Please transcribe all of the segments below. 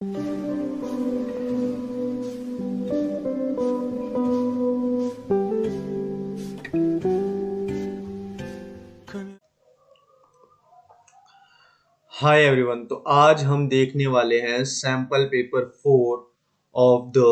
Hi everyone, तो आज हम देखने वाले हैं sample paper 4 of the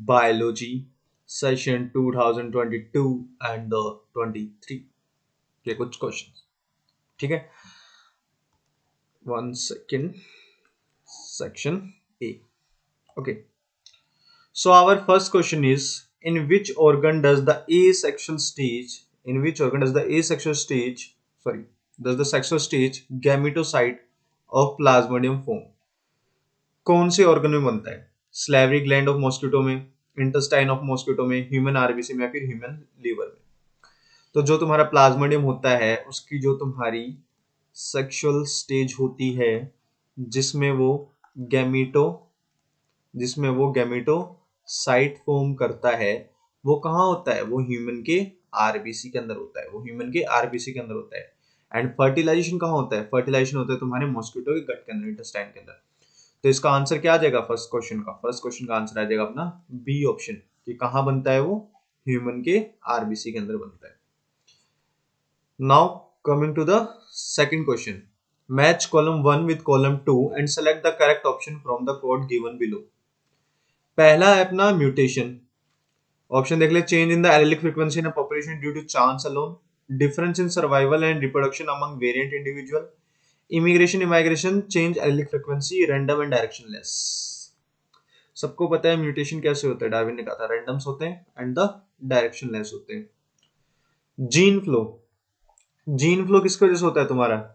biology session 2022 and the 23 के कुछ क्वेश्चंस। ठीक है, 1 second, section A. Okay, so our first question is, in which organ does the asexual stage does the sexual stage gametocyte of plasmodium form? कौन से organ में बनता है? Slavery gland of mosquito में, इंटेस्टाइन ऑफ मॉस्किटो में, human RBC में, या फिर ह्यूमन लीवर में? तो जो तुम्हारा प्लाज्मोडियम होता है उसकी जो तुम्हारी सेक्सुअल स्टेज होती है जिसमें वो गैमीटो साइट फॉर्म करता है, वो कहाँ होता है? वो ह्यूमन के आरबीसी के अंदर होता है। एंड फर्टिलाइजेशन कहाँ होता है? फर्टिलाइजेशन होता है तुम्हारे मॉस्किटो के गट के अंदर, इंटेस्टाइन के अंदर। तो इसका आंसर क्या आ जाएगा? फर्स्ट क्वेश्चन का आंसर आ जाएगा अपना बी ऑप्शन, कि कहां बनता है वो? ह्यूमन के आरबीसी के अंदर बनता है। Now coming to the second question, match column 1 with column 2 and select the correct option from the code given below. पहला है अपना म्यूटेशन। ऑप्शन देख ले, change in the allelic frequency in a population due to chance alone, difference in survival and reproduction among variant individual, immigration change allelic frequency, random and directionless. सबको पता है mutation कैसे होता है, डार्विन ने कहा था रैंडम्स होते हैं एंड द डायरेक्शनलेस होते हैं। जीन फ्लो किसकी वजह से होता है तुम्हारा?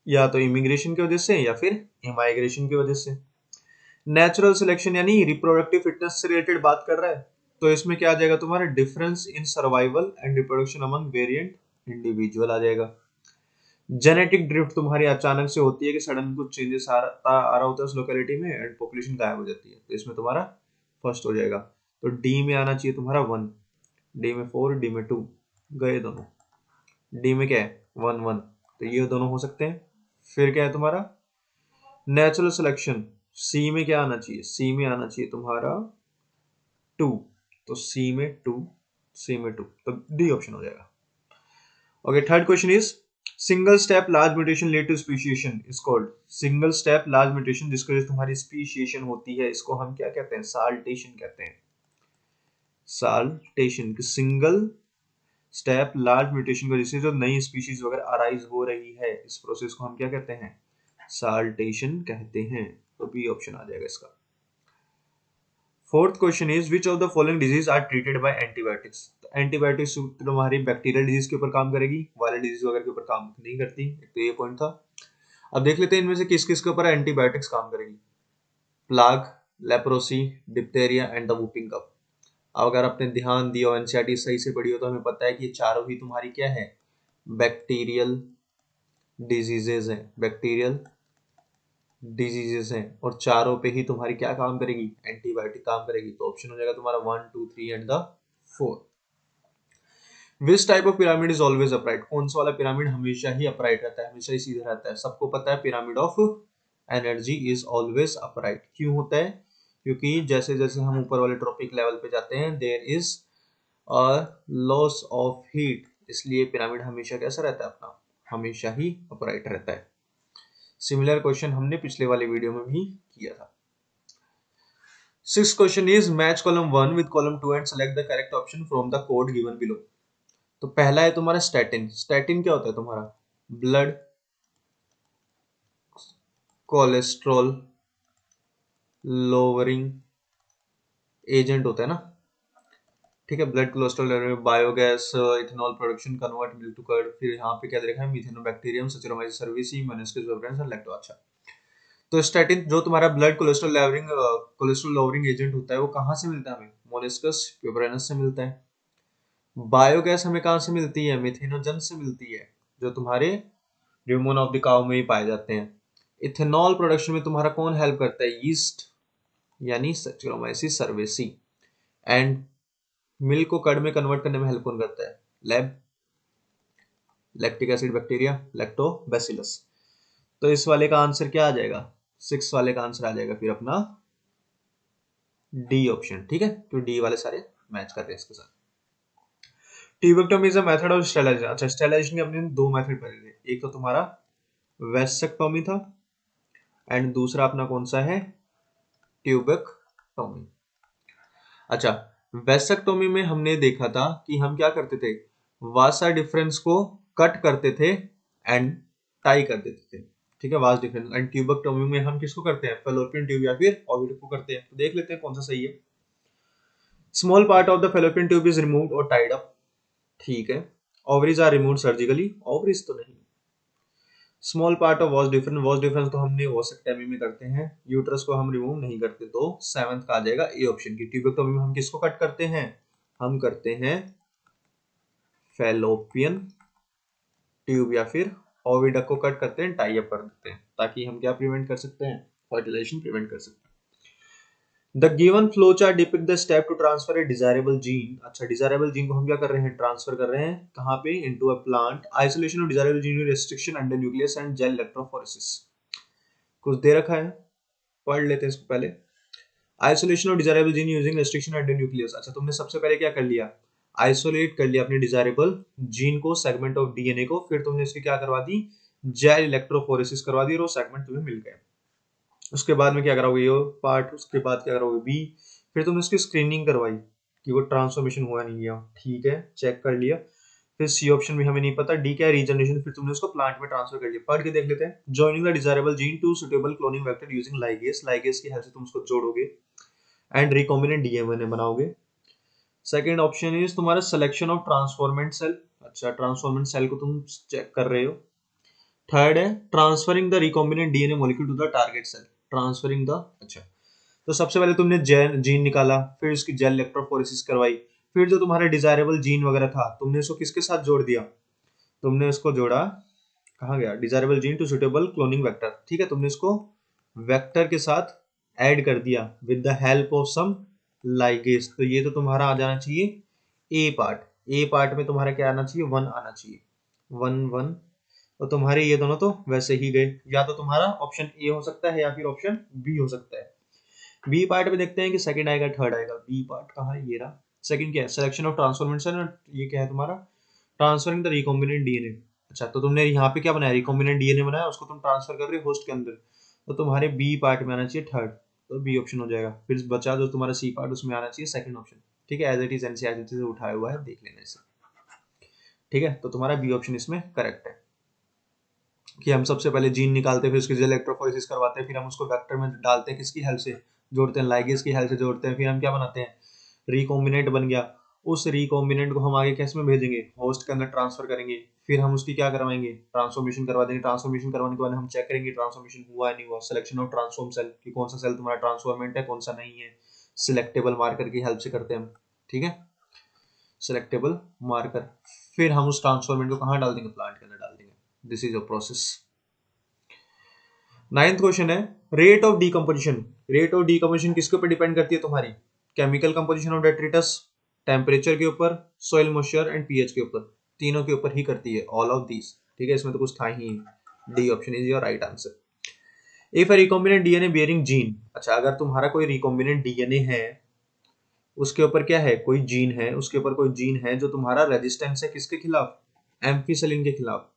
या तो इमिग्रेशन की वजह से या फिर इमाइग्रेशन की वजह से। नेचुरल सिलेक्शन यानी रिप्रोडक्टिव फिटनेस से रिलेटेड बात कर रहा है, तो इसमें क्या आ जाएगा तुम्हारा? Difference in survival and reproduction among variant individual आ जाएगा। जेनेटिक ड्रिफ्ट तुम्हारी अचानक से होती है कि सडन कुछ चेंजेस आ रहा होता है उस लोकेलिटी में एंड पॉपुलेशन गायब हो जाती है, तो इसमें तुम्हारा फर्स्ट हो जाएगा। तो डी में आना चाहिए तुम्हारा 1, डी में 4, डी में 2 गए दोनों। डी में क्या है? 1 1, तो ये दोनों हो सकते हैं। फिर क्या है तुम्हारा? नेचुरल सिलेक्शन, सी में क्या आना चाहिए? सी में आना चाहिए तुम्हारा 2, तो सी में 2, तो डी ऑप्शन हो जाएगा। Okay, third question is, single step large mutation lead to speciation is called. Single step large mutation जिसको तुम्हारी स्पीशिएशन होती है, इसको हम क्या कहते हैं? साल्टेशन कहते हैं। Saltation, single step large mutation को, जिससे जो नई स्पीशीज वगैरह अराइज हो रही है, इस प्रोसेस को हम क्या कहते हैं? साल्टेशन कहते हैं। तो बी ऑप्शन आ जाएगा इसका। Fourth question is, which of the following disease are treated by antibiotics. Antibiotics तुम्हारी बैक्टीरियल डिजीज के ऊपर काम करेगी, वायरल डिजीज वगैरह के ऊपर काम नहीं करती, तो ये पॉइंट था। अब देख लेते हैं इनमें से किस किस के ऊपर एंटीबायोटिक्स काम करेगी। Plague, leprosy, diphtheria and the whooping cough. अगर आपने ध्यान दिया, एनसीईआरटी सही से पढ़ी हो, तो हमें पता है कि ये चारों ही तुम्हारी क्या है? बैक्टीरियल डिजीजेज हैं, और चारों पे ही तुम्हारी क्या काम करेगी? एंटीबायोटिक काम करेगी। तो ऑप्शन हो जाएगा तुम्हारा 1 2 3 and the 4। Which type of pyramid is always upright. कौन सा वाला पिरामिड हमेशा ही अपराइट रहता है, हमेशा ही सीधा रहता है? सबको पता है pyramid of energy is always upright. क्यों होता है? क्योंकि जैसे जैसे हम ऊपर वाले ट्रॉपिक लेवल पे जाते हैं, there is a loss of heat, इसलिए पिरामिड हमेशा कैसा रहता है अपना? हमेशा ही अपराइट रहता है। सिमिलर क्वेश्चन हमने पिछले वाले वीडियो में भी किया था। Sixth question is, match column 1 with column 2 and select the correct option from the code given below. तो पहला है तुम्हारा स्टैटिन। स्टैटिन क्या होता है तुम्हारा? ब्लड कोलेस्ट्रॉल लोअरिंग एजेंट होता है ना, ठीक है। Blood cholesterol level, biogas, ethanol production, convert milk to curd. फिर यहाँ पे क्या देखा है? मिथेनोबैक्टीरियम, सैचुरोमाइसिस सर्विसी, मोलस्किस वेबरेंस और लैक्टो। अच्छा, तो स्टैटिन जो तुम्हारा ब्लड कोलेस्ट्रॉल लोअरिंग एजेंट होता है, वो कहाँ से मिलता है हमें? मोलस्कस वेबरेंस से मिलता है। बायोगैस हमें कहाँ से मिलती है? मिथेनोजन से मिलती है, जो तुम्हारे ह्यूमन ऑफ द काउ में ही पाए जाते हैं। इथेनॉल प्रोडक्शन में तुम्हारा कौन हेल्प करता है? यीस्ट यानी सैचुरोमाइसिस सर्वेसी। एंड मिल्क को कर्ड में कन्वर्ट करने में हेल्प कौन करता है? Lactic acid bacteria, lactobacillus. तो इस वाले का आंसर क्या आ जाएगा? 6 वाले का आंसर आ जाएगा फिर अपना डी ऑप्शन, ठीक है, तो डी वाले सारे मैच कर रहे हैं इसके साथ। Tubectomy is a method of sterilisation. अच्छा, स्टेरिलाइजेशन के अपने दो मेथड पढ़े थे, एक तो तुम्हारा वेस्टेक्टोमी था एंड दूसरा अपना कौन सा है, ट्यूबेक्टोमी। अच्छा, वेस्टेक्टोमी में हमने देखा था कि हम क्या करते थे, वासा डिफरेंस को कट करते थे एंड टाई कर देते थे, ठीक है, वास डिफरेंस। एंड ट्यूबेक्टोमी में हम किसको करते हैं, फेलोपियन ट्यूब या फिर ओविड को करते हैं। तो देख लेते हैं कौन सा सही है। Small part of the fallopian tube is removed और टाइड अप, ठीक है। Ovaries are removed surgically, ovaries तो नहीं। Small part of vas deferens तो हमने वॉसेक्टोमी में करते हैं, यूट्रस को हम रिमूव नहीं करते, तो सेवंथ का आ जाएगा ए ऑप्शन की। ट्यूबेक्टोमी में हम किसको कट करते हैं, हम करते हैं फेलोपियन ट्यूब या फिर ओविडक्ट को कट करते हैं, टाई अप कर देते हैं, ताकि हम क्या प्रिवेंट कर सकते हैं, फर्टिलाइजेशन प्रिवेंट कर सकते हैं। The given flow chart depict the step to transfer a desirable gene. अच्छा, डिजायरेबल जीन को हम क्या कर रहे हैं, ट्रांसफर कर रहे हैं कहां पे, into a plant. Isolation of desirable gene, restriction under nucleus and gel electrophoresis. कुछ दे रखा है, पढ़ लेते हैं इसको पहले। Isolation of desirable gene using restriction under nucleus. अच्छा, तुमने सबसे पहले क्या कर लिया, आइसोलेट कर लिया अपने डिजायरेबल जीन को, सेगमेंट ऑफ डीएनए को, फिर तुमने इसकी क्या करवा दी, जेल इलेक्ट्रोफोरेसिस करवा दी और वो सेगमेंट तुम्हें मिल गए। उसके बाद में क्या कराओगे, ये पार्ट, उसके बाद क्या कराओगे बी, फिर तुमने उसकी स्क्रीनिंग करवाई कि वो ट्रांसफॉर्मेशन हुआ नहीं गया, ठीक है, चेक कर लिया। फिर सी ऑप्शन भी हमें नहीं पता, डी क्या है, रीजनरेशन, फिर तुमने उसको प्लांट में ट्रांसफर कर लिया। पढ़ के देख लेते हैं। Joining the desirable gene to suitable cloning vector using ligase, ligase की हेल्प से तुम उसको जोड़ोगे एंड रिकॉम्बिनेंट डीएनए बनाओगे। सेकंड ऑप्शन इज तुम्हारा सिलेक्शन ऑफ ट्रांसफॉर्मेंट सेल। अच्छा, ट्रांसफॉर्मेंट सेल को तुम चेक कर रहे हो। थर्ड है transferring the recombinant DNA molecule to the target cell, transferring the. अच्छा, तो सबसे पहले तुमने जीन निकाला, फिर उसकी जेल इलेक्ट्रोफोरेसिस करवाई, फिर जो तुम्हारा डिजायरेबल जीन वगैरह था तुमने उसको किसके साथ जोड़ दिया, तुमने उसको जोड़ा, कहाँ गया, desirable gene to suitable cloning vector, ठीक है, तुमने इसको वेक्टर के साथ ऐड कर दिया with the help of some ligase. तो ये तो तुम्हारा आ जाना चाहिए ए पार्ट, ए पार्ट में तुम्हारा क्या आना चाहिए, 1 आना चाहिए, 1 1। तो तुम्हारे ये दोनों तो वैसे ही गए, या तो तुम्हारा ऑप्शन ए हो सकता है या फिर ऑप्शन बी हो सकता है। बी पार्ट में देखते हैं कि सेकंड आएगा थर्ड आएगा, बी पार्ट कहाँ है, ये रहा। सेकंड क्या है, सिलेक्शन ऑफ ट्रांसफॉर्मेशन, ये क्या है तुम्हारा, ट्रांसफरिंग द रिकॉम्बिनेंट डीएनए। अच्छा, तो तुमने यहाँ पे क्या बनाया, रिकॉम्बिनेंट डीएनए बनाया, उसको तुम ट्रांसफर कर रहे हो होस्ट के अंदर, तो तुम्हारे बी पार्ट में आना चाहिए थर्ड, तो बी ऑप्शन हो जाएगा। फिर बचा जो तुम्हारा सी पार्ट, उसमें आना चाहिए सेकंड ऑप्शन, ठीक है, एज इट इज एनसीईआरटी से उठाया हुआ है, देख लेना इसे, ठीक है। तो तुम्हारा बी ऑप्शन इसमें करेक्ट है कि हम सबसे पहले जीन निकालते हैं, फिर उसकी इलेक्ट्रोफोरेसिस करवाते हैं, फिर हम उसको वेक्टर में डालते हैं, किसकी हेल्प से जोड़ते हैं, लाइगेज की हेल्प से जोड़ते हैं, फिर हम क्या बनाते हैं, रिकॉम्बिनेंट बन गया। उस रिकॉम्बिनेंट को हम आगे कैसे में भेजेंगे, होस्ट के अंदर ट्रांसफर करेंगे, फिर हम उसकी क्या करवाएंगे, ट्रांसफॉर्मेशन करवा देंगे। ट्रांसफॉर्मेशन करवाने के बाद हम चेक करेंगे ट्रांसफॉर्मेशन हुआ है नहीं हुआ, सिलेक्शन ऑफ ट्रांसफॉर्म सेल कि कौन सा सेल तुम्हारा ट्रांसफॉर्मेंट है कौन सा नहीं है, सिलेक्टेबल मार्कर की हेल्प से करते हैं हम, ठीक है, सिलेक्टेबल मार्कर। फिर हम उस ट्रांसफॉर्मेंट को कहाँ डाल देंगे, प्लांट के अंदर डाल देंगे। This is a process. Ninth question है rate of decomposition. Rate of decomposition किसके ऊपर डिपेंड करती है तुम्हारी, chemical composition of detritus, temperature के ऊपर, सोइल मॉइस्चर एंड पीएच के ऊपर, तीनों के ऊपर ही करती है, ऑल ऑफ दीज, ठीक है, इसमें तो कुछ था ही। D option is your right answer. If a recombinant DNA bearing gene. अच्छा, अगर तुम्हारा कोई रिकॉम्बिनेंट डीएनए है, उसके ऊपर क्या है, कोई जीन है, उसके ऊपर कोई जीन है जो तुम्हारा रेजिस्टेंस है किसके खिलाफ, एम्फिसलिन के खिलाफ,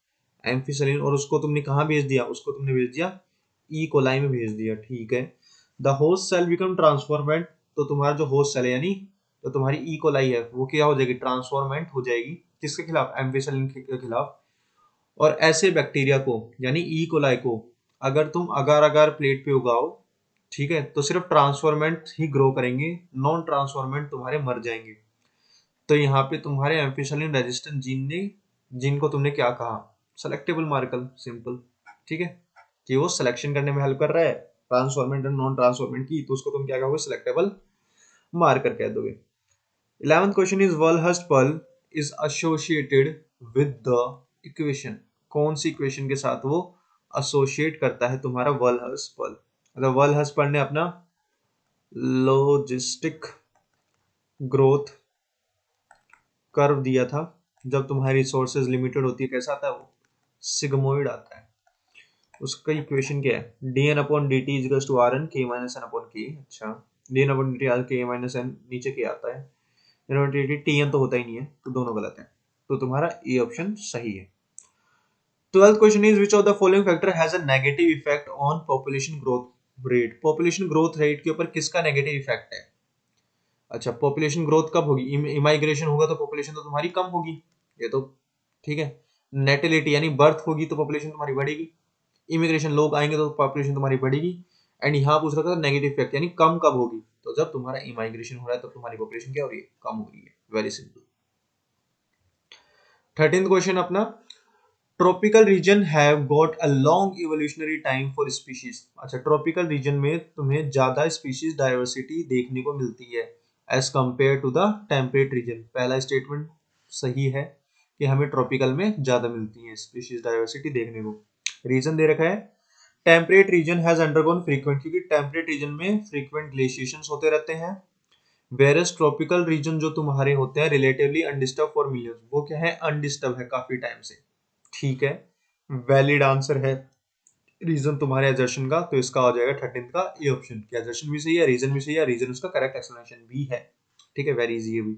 एम्फिसलिन, और उसको तुमने कहाँ भेज दिया, उसको तुमने भेज दिया ई कोलाई में भेज दिया, ठीक है। The host cell become transformed, तो तुम्हारा जो होस्ट सेल है यानी तो तुम्हारी ई कोलाई है वो क्या हो जाएगी, ट्रांसफॉर्मेंट हो जाएगी, किसके खिलाफ, एम्फिसलिन के खिलाफ। और ऐसे बैक्टीरिया को यानी ई कोलाई को अगर तुम अगार अगार प्लेट पे उगाओ, ठीक है, तो सिर्फ ट्रांसफॉर्मेंट ही ग्रो करेंगे, नॉन ट्रांसफॉर्मेंट तुम्हारे मर जाएंगे। तो यहाँ पे तुम्हारे एम्फिसलिन रेजिस्टेंट जीन ने, जीन को तुमने क्या कहा, सेलेक्टेबल मार्कर, सिंपल, ठीक है, कि वो सिलेक्शन करने में हेल्प कर रहा है ट्रांसफॉर्मेंट एंड नॉन ट्रांसफॉर्मेंट की, तो उसको तुम क्या कहोगे, सिलेक्टेबल मार्कर कह दोगे। 11th question is Verhulst Pearl is associated with the equation. कौन सी इक्वेशन के साथ वो एसोसिएट करता है तुम्हारा वर्लहर्स्ट पर्ल, मतलब वर्लहर्स्ट पर्ल ने अपना लॉजिस्टिक ग्रोथ कर्व दिया था, जब तुम्हारी रिसोर्सेज लिमिटेड होती है कैसा आता है वो, सिग्मोइड आता है। उसका इक्वेशन क्या है, dn upon dt is to R N K minus N upon K. अच्छा, dn upon dt R K minus N नीचे के आता है, tn तो होता ही नहीं है, तो दोनों गलत है, तो तुम्हारा ए ऑप्शन सही है। 12th question is which of the following factor has a negative effect on population growth rate. Population growth rate के ऊपर किसका नेगेटिव इफेक्ट है? अच्छा, पॉपुलेशन ग्रोथ कब होगी, इमाइग्रेशन होगा तो पॉपुलेशन तो तुम्हारी कम होगी, ये तो ठीक है। नेटिलिटी यानी बर्थ होगी तो पॉपुलेशन तुम्हारी बढ़ेगी, इमिग्रेशन लोग आएंगे तो पॉपुलेशन तुम्हारी बढ़ेगी। एंड यहाँ पूछ रखा था नेगेटिव इफेक्ट यानी कम कब होगी, तो जब तुम्हारा इमाइग्रेशन हो रहा है तो तुम्हारी पॉपुलेशन क्या हो रही है, कम हो रही है। Very simple. 13th क्वेश्चन अपना, tropical region have got a long evolutionary time for species. अच्छा, ट्रॉपिकल रीजन में तुम्हें ज्यादा स्पीशीज डाइवर्सिटी देखने को मिलती है as compare to the temperate region. पहला स्टेटमेंट सही है कि हमें ट्रॉपिकल में ज्यादा मिलती है स्पीशीज डाइवर्सिटी देखने को। रीजन दे रखा है temperate region has undergone frequent, क्योंकि टेम्परेट रीजन में फ्रीक्वेंट ग्लेशिएशंस होते रहते हैं। वेरस ट्रॉपिकल रीजन जो तुम्हारे होते हैं रिलेटिवली अनडिस्टर्ब फॉर मिलियंस, वो क्या है, अनडिस्टर्ब है काफी टाइम से। ठीक है, वैलिड आंसर है रीजन तुम्हारे एजर्शन का, तो इसका हो जाएगा 13th का ए ऑप्शन। क्या एजर्शन भी सही है, रीजन भी सही है, रीजन उसका करेक्ट एक्सप्लेनेशन भी है। ठीक है, वेरी इजी है भी।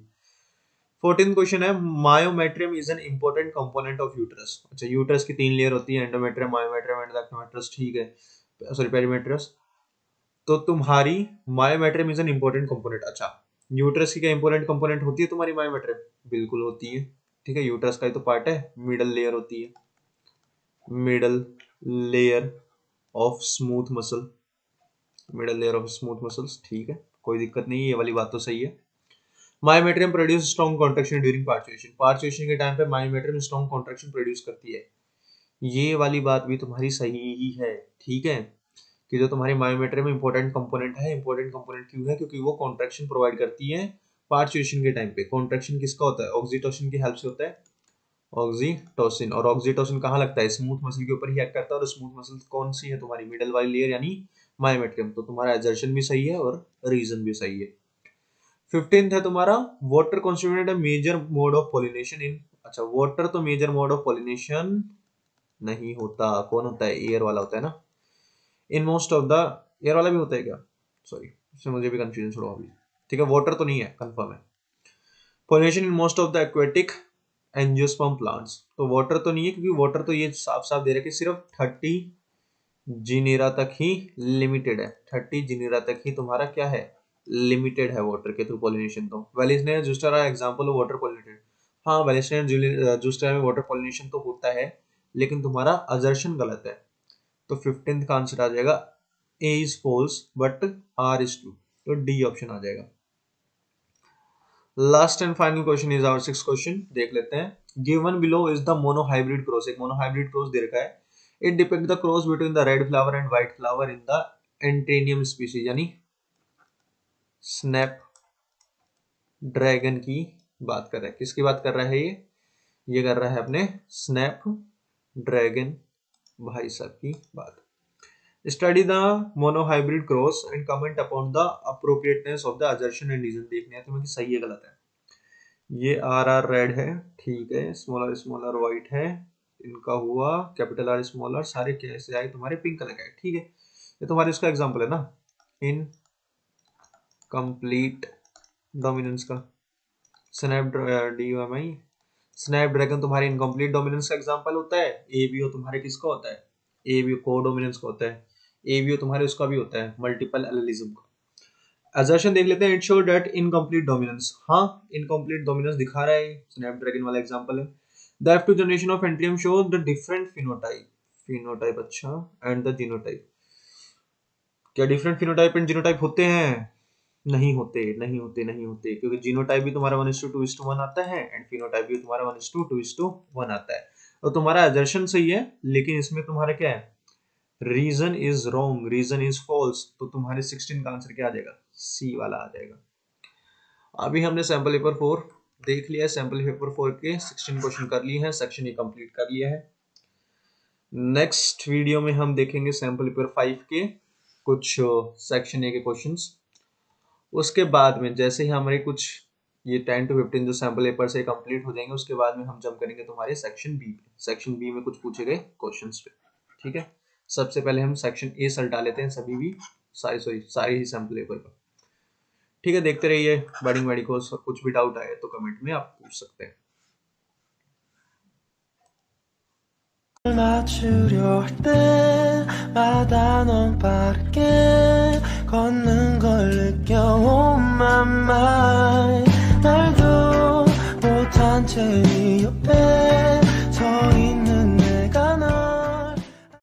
14th क्वेश्चन है, myometrium is an important component of uterus. अच्छा, यूट्रस की 3 लेयर होती है, एंडोमेट्रियम, मायोमेट्रियम एंड एक्टोमेट्रस। ठीक है, सॉरी पेरीमेट्रस। तो तुम्हारी myometrium is an important component. अच्छा, यूट्रस की क्या इंपॉर्टेंट कंपोनेंट होती है तुम्हारी मायोमेट्रियम? बिल्कुल होती है। ठीक है, यूट्रस का ही तो पार्ट है, मिडल लेयर होती है, middle layer of smooth muscle, middle layer of smooth muscles. ठीक है, कोई दिक्कत नहीं है, ये वाली बात तो सही है। Myometrium produce strong contraction during parturition, parturition के टाइम पे मायोमेट्रियम स्ट्रॉन्ग कॉन्ट्रैक्शन प्रोड्यूस करती है। ये वाली बात भी तुम्हारी सही ही है। ठीक है, कि जो तुम्हारी मायोमेट्रियम इंपॉर्टेंट कंपोनेंट है, इंपॉर्टेंट कंपोनेंट क्यों है, क्योंकि वो कॉन्ट्रैक्शन प्रोवाइड करती है पार्चुएशन के टाइम पे। कॉन्ट्रैक्शन किसका होता है, ऑक्सीटोसिन की हेल्प से होता है, ऑक्सीटोसिन। और ऑक्सीटोसिन कहाँ लगता है, स्मूथ मसल के ऊपर ही एक्ट करता है, और स्मूथ मसल कौन सी है तुम्हारी, मिडल वाली लेयर यानी मायोमेट्रियम। तो तुम्हारा एजर्शन भी सही है और रीजन भी सही है। 15th है तुम्हारा, water constituted a major mode of pollination in. अच्छा, वाटर तो मेजर मोड ऑफ पॉलिनेशन नहीं होता, कौन होता है, एयर वाला होता है ना। In most of the, air वाला भी होता है क्या, सॉरी इसमें मुझे भी कंफ्यूजन छोड़ो अभी। ठीक है, वाटर तो नहीं है, कंफर्म है। Pollination in most of the aquatic angiosperm plants, तो वाटर तो नहीं है, क्योंकि वाटर तो ये साफ साफ दे रहा है कि सिर्फ 30 जिनेरा तक ही लिमिटेड है। 30 जिनेरा तक ही तुम्हारा क्या है, लिमिटेड है वाटर के थ्रू पॉलिनेशन। तो वेलिस्नेयर जूस्टेरा एग्जांपल ऑफ वाटर पॉलिनेटेड। हाँ, वेलिस्नेयर जूस्टेरा में वाटर पॉलिनेशन तो होता है, लेकिन तुम्हारा अजर्शन गलत है। तो 15th का आंसर आ जाएगा A is false but R is true, तो डी ऑप्शन आ जाएगा। Last and final question is our 6th question, देख लेते हैं। Given below is the monohybrid cross, एक मोनोहाइब्रिड क्रॉस दे रखा है। It depict the cross between the red flower and white flower in the antirrhinum species, यानी snapdragon की बात कर रहा है। किसकी बात कर रहा है ये कर रहा है अपने स्नैप ड्रैगन भाई साहब की बात। Study the monohybrid cross and comment upon the appropriateness of the assertion and reason. देखने हैं तुम्हें कि सही है गलत है। ये आर आर रेड है, ठीक है, स्मॉल आर व्हाइट है, इनका हुआ कैपिटल आर स्मॉल आर, सारे कैसे आए तुम्हारे पिंक कलर का है। ठीक है, ये तुम्हारे इसका एग्जांपल है ना, इन कंप्लीट डोमिनेंस का स्नैपड्रैगन, स्नैपड्रैगन तुम्हारे इनकम्प्लीट डोमिनेंस का एग्जांपल होता है। एबीओ तुम्हारे किसका होता है, एबीओ को डोमिनेंस का होता है। एबीओ तुम्हारे उसका भी होता है, मल्टीपल एलिलिज्म का। असर्शन देख लेते हैं, it show that incomplete dominance, हाँ इनकम्प्लीट डोमिनेंस दिखा रहा है, स्नैपड्रैगन वाला एग्जांपल है। The F2 generation of antirrhinum show the different phenotype, phenotype अच्छा, एंड द जीनोटाइप। क्या डिफरेंट फिनोटाइप एंड जीनोटाइप होते हैं? नहीं होते, नहीं होते, नहीं होते, क्योंकि जीनोटाइप भी तुम्हारा 1:2:1 आता है एंड फिनोटाइप भी तुम्हारा 1:2:1 आता है। और तुम्हारा असर्शन सही है, लेकिन इसमें तुम्हारा क्या है, reason is wrong, reason is false. तो तुम्हारे 16 का आंसर क्या आ जाएगा, सी वाला आ जाएगा। अभी हमने सैंपल पेपर 4 देख लिया है, सैंपल पेपर 4 के 16 क्वेश्चन कर लिए हैं, सेक्शन ये कंप्लीट कर लिया है। नेक्स्ट वीडियो में हम देखेंगे सैंपल पेपर 5 के कुछ सेक्शन ए के क्वेश्चंस। उसके बाद में जैसे ही हमारे कुछ ये 10 to 15 जो सैंपल पेपर से कंप्लीट हो जाएंगे, उसके बाद में हम जंप करेंगे तुम्हारे सेक्शन बी पे। सेक्शन बी में कुछ पूछे गए क्वेश्चंस पे। ठीक है, सबसे पहले हम सेक्शन ए सल्टा लेते हैं सभी भी सारे ही सैम्पलेबल पर। ठीक है, देखते रहिए बडिंग वेडिकोस। कुछ भी डाउट आए तो कमेंट में आप पूछ सकते हैं। 맞추려 할 때마다 넌 빠르게 걷는 걸 느껴 Oh my mind 말도 못한 채